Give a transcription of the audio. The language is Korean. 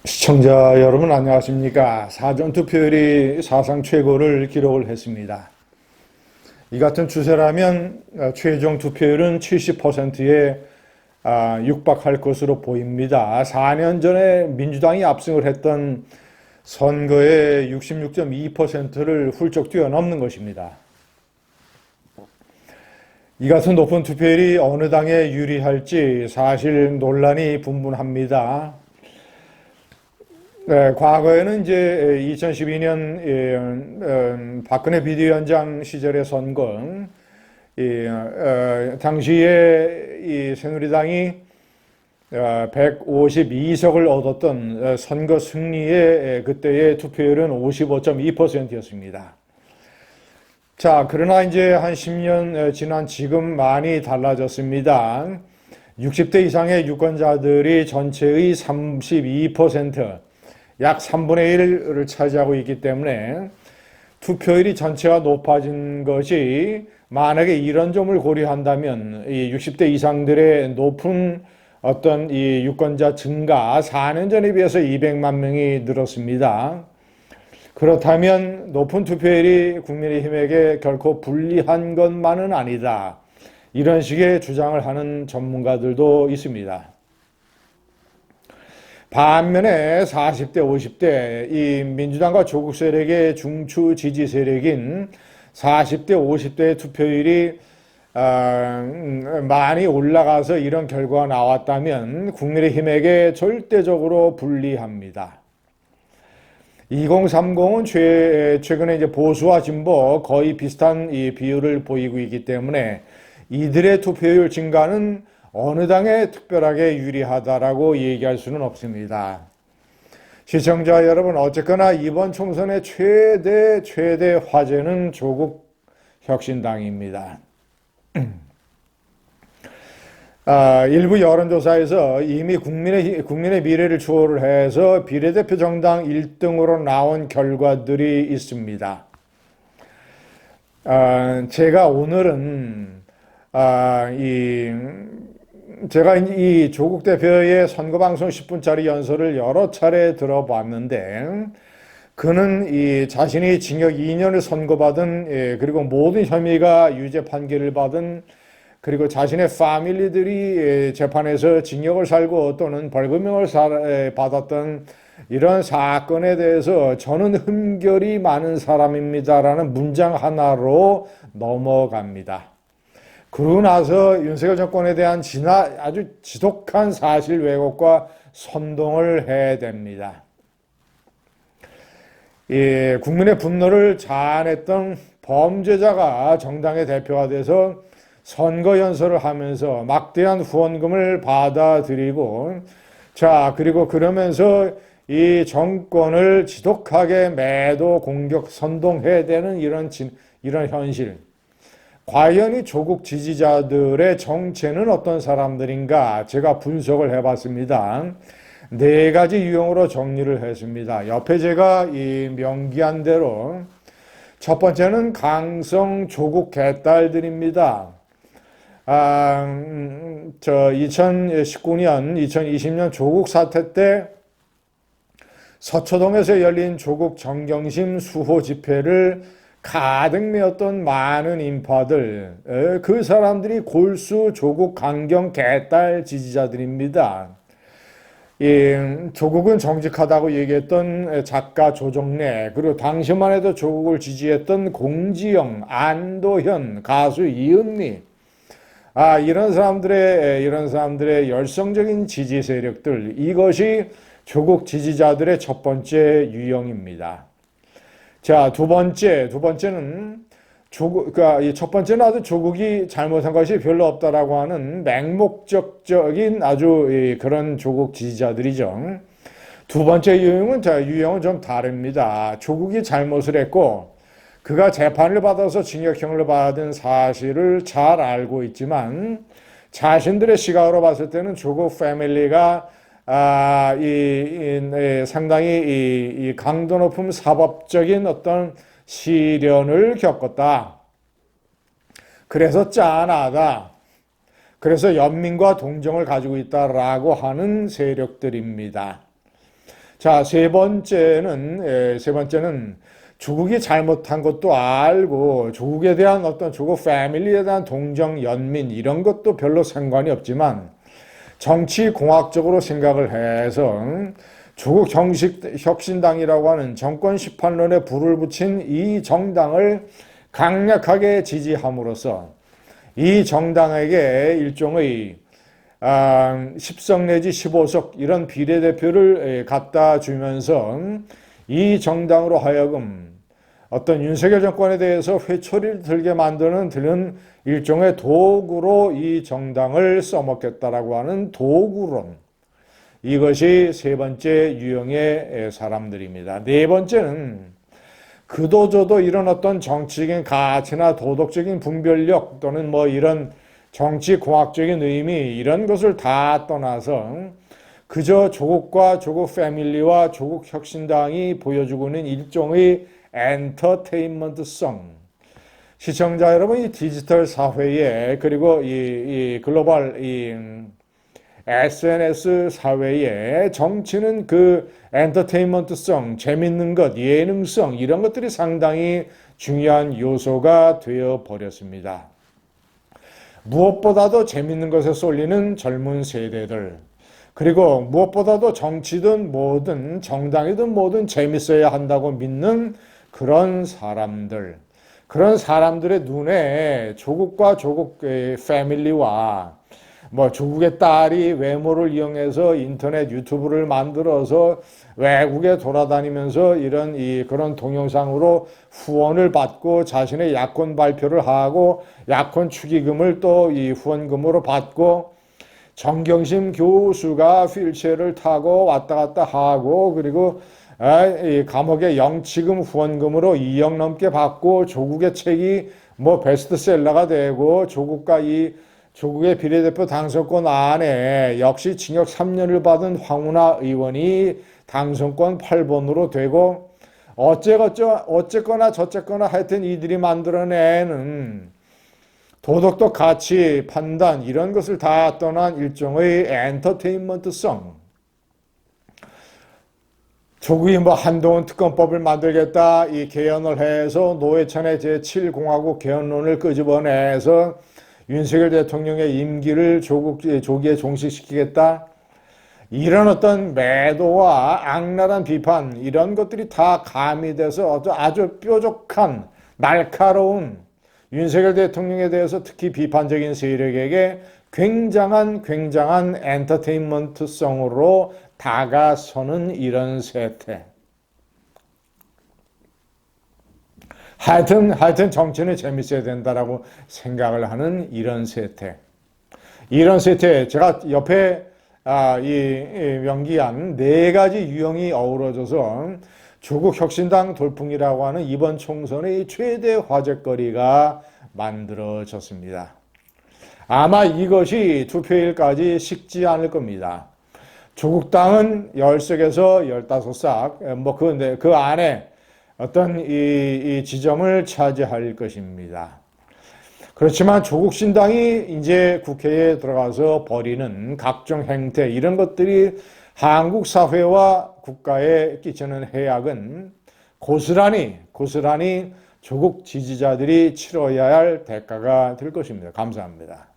시청자 여러분 안녕하십니까? 사전투표율이 사상 최고를 기록을 했습니다. 이 같은 추세라면 최종 투표율은 70%에 육박할 것으로 보입니다. 4년 전에 민주당이 압승을 했던 선거의 66.2%를 훌쩍 뛰어넘는 것입니다. 이 같은 높은 투표율이 어느 당에 유리할지 사실 논란이 분분합니다. 네, 과거에는 이제 2012년 박근혜 비대위원장 시절의 선거, 당시에 이 새누리당이 152석을 얻었던 선거 승리의 그때의 투표율은 55.2%였습니다. 자, 그러나 이제 한 10년 지난 지금 많이 달라졌습니다. 60대 이상의 유권자들이 전체의 32%, 약 3분의 1을 차지하고 있기 때문에 투표율이 전체가 높아진 것이 만약에 이런 점을 고려한다면 이 60대 이상들의 높은 어떤 이 유권자 증가, 4년 전에 비해서 200만 명이 늘었습니다. 그렇다면 높은 투표율이 국민의힘에게 결코 불리한 것만은 아니다. 이런 식의 주장을 하는 전문가들도 있습니다. 반면에 40대, 50대 이 민주당과 조국 세력의 중추 지지 세력인 40대, 50대의 투표율이 많이 올라가서 이런 결과가 나왔다면 국민의힘에게 절대적으로 불리합니다. 2030은 최근에 이제 보수와 진보 거의 비슷한 이 비율을 보이고 있기 때문에 이들의 투표율 증가는 어느 당에 특별하게 유리하다라고 얘기할 수는 없습니다. 시청자 여러분, 어쨌거나 이번 총선의 최대 화제는 조국 혁신당입니다. 일부 여론조사에서 이미 국민의 미래를 추월을 해서 비례대표 정당 1등으로 나온 결과들이 있습니다. 제가 오늘은 제가 이 조국 대표의 선거방송 10분짜리 연설을 여러 차례 들어봤는데 그는 이 자신이 징역 2년을 선고받은 그리고 모든 혐의가 유죄 판결을 받은 그리고 자신의 패밀리들이 재판에서 징역을 살고 또는 벌금형을 받았던 이런 사건에 대해서 저는 흠결이 많은 사람입니다라는 문장 하나로 넘어갑니다. 그러고 나서 윤석열 정권에 대한 아주 지독한 사실 왜곡과 선동을 해댑니다. 국민의 분노를 자아냈던 범죄자가 정당의 대표가 돼서 선거 연설을 하면서 막대한 후원금을 받아들이고 그리고 그러면서 이 정권을 지독하게 매도 공격 선동해대는 이런 현실. 과연 이 조국 지지자들의 정체는 어떤 사람들인가 제가 분석을 해봤습니다. 4가지 유형으로 정리를 했습니다. 옆에 제가 이 명기한 대로 첫 번째는 강성 조국 개딸들입니다. 2019년, 2020년 조국 사태 때 서초동에서 열린 조국 정경심 수호 집회를 가득 메웠던 많은 인파들, 그 사람들이 골수 조국 강경 개딸 지지자들입니다. 조국은 정직하다고 얘기했던 작가 조정래, 그리고 당시만 해도 조국을 지지했던 공지영, 안도현, 가수 이은미, 이런 사람들의 열성적인 지지 세력들, 이것이 조국 지지자들의 첫 번째 유형입니다. 자, 두 번째는 첫 번째는 아주 조국이 잘못한 것이 별로 없다라고 하는 맹목적인 아주 그런 조국 지지자들이죠. 두 번째 유형은 좀 다릅니다. 조국이 잘못을 했고 그가 재판을 받아서 징역형을 받은 사실을 잘 알고 있지만 자신들의 시각으로 봤을 때는 조국 패밀리가 상당히 이 강도 높은 사법적인 어떤 시련을 겪었다. 그래서 짠하다. 그래서 연민과 동정을 가지고 있다라고 하는 세력들입니다. 자, 세 번째는 조국이 잘못한 것도 알고 조국에 대한 어떤 조국 패밀리에 대한 동정, 연민 이런 것도 별로 상관이 없지만 정치 공학적으로 생각을 해서 조국 혁신당이라고 하는 정권 18년에 불을 붙인 이 정당을 강력하게 지지함으로써 이 정당에게 일종의 10석 내지 15석 이런 비례대표를 갖다 주면서 이 정당으로 하여금 어떤 윤석열 정권에 대해서 회초리를 들게 만드는 일종의 도구로 이 정당을 써먹겠다라고 하는 도구론. 이것이 세 번째 유형의 사람들입니다. 네 번째는 그도저도 이런 어떤 정치적인 가치나 도덕적인 분별력 또는 뭐 이런 정치공학적인 의미 이런 것을 다 떠나서 그저 조국과 조국 패밀리와 조국 혁신당이 보여주고 있는 일종의 엔터테인먼트성. 시청자 여러분, 이 디지털 사회에 그리고 이 글로벌 SNS 사회에 정치는 그 엔터테인먼트성, 재밌는 것, 예능성 이런 것들이 상당히 중요한 요소가 되어 버렸습니다. 무엇보다도 재밌는 것에 쏠리는 젊은 세대들, 그리고 무엇보다도 정치든 뭐든 정당이든 뭐든 재밌어야 한다고 믿는 그런 사람들의 눈에 조국과 조국의 패밀리와 뭐 조국의 딸이 외모를 이용해서 인터넷 유튜브를 만들어서 외국에 돌아다니면서 그런 동영상으로 후원을 받고 자신의 약혼 발표를 하고 약혼 축의금을 또 이 후원금으로 받고 정경심 교수가 휠체어를 타고 왔다 갔다 하고 그리고 이 감옥의 영치금 후원금으로 2억 넘게 받고 조국의 책이 뭐 베스트셀러가 되고 조국의 비례대표 당선권 안에 역시 징역 3년을 받은 황운하 의원이 당선권 8번으로 되고 어쨌거나 저쨌거나 하여튼 이들이 만들어내는 도덕도 가치, 판단 이런 것을 다 떠난 일종의 엔터테인먼트성. 조국이 뭐 한동훈 특검법을 만들겠다 이 개헌을 해서 노회찬의 제7공화국 개헌론을 끄집어내서 윤석열 대통령의 임기를 조기에 종식시키겠다. 이런 어떤 매도와 악랄한 비판 이런 것들이 다 가미돼서 아주 뾰족한 날카로운 윤석열 대통령에 대해서 특히 비판적인 세력에게 굉장한 엔터테인먼트성으로 다가서는 이런 세태. 하여튼 정치는 재밌어야 된다라고 생각을 하는 이런 세태. 이런 세태에 제가 옆에 이 명기한 네 가지 유형이 어우러져서 조국 혁신당 돌풍이라고 하는 이번 총선의 최대 화제거리가 만들어졌습니다. 아마 이것이 투표일까지 식지 않을 겁니다. 조국당은 10석에서 15석, 그 안에 어떤 이 지점을 차지할 것입니다. 그렇지만 조국신당이 이제 국회에 들어가서 벌이는 각종 행태 이런 것들이 한국 사회와 국가에 끼치는 해악은 고스란히 조국 지지자들이 치러야 할 대가가 될 것입니다. 감사합니다.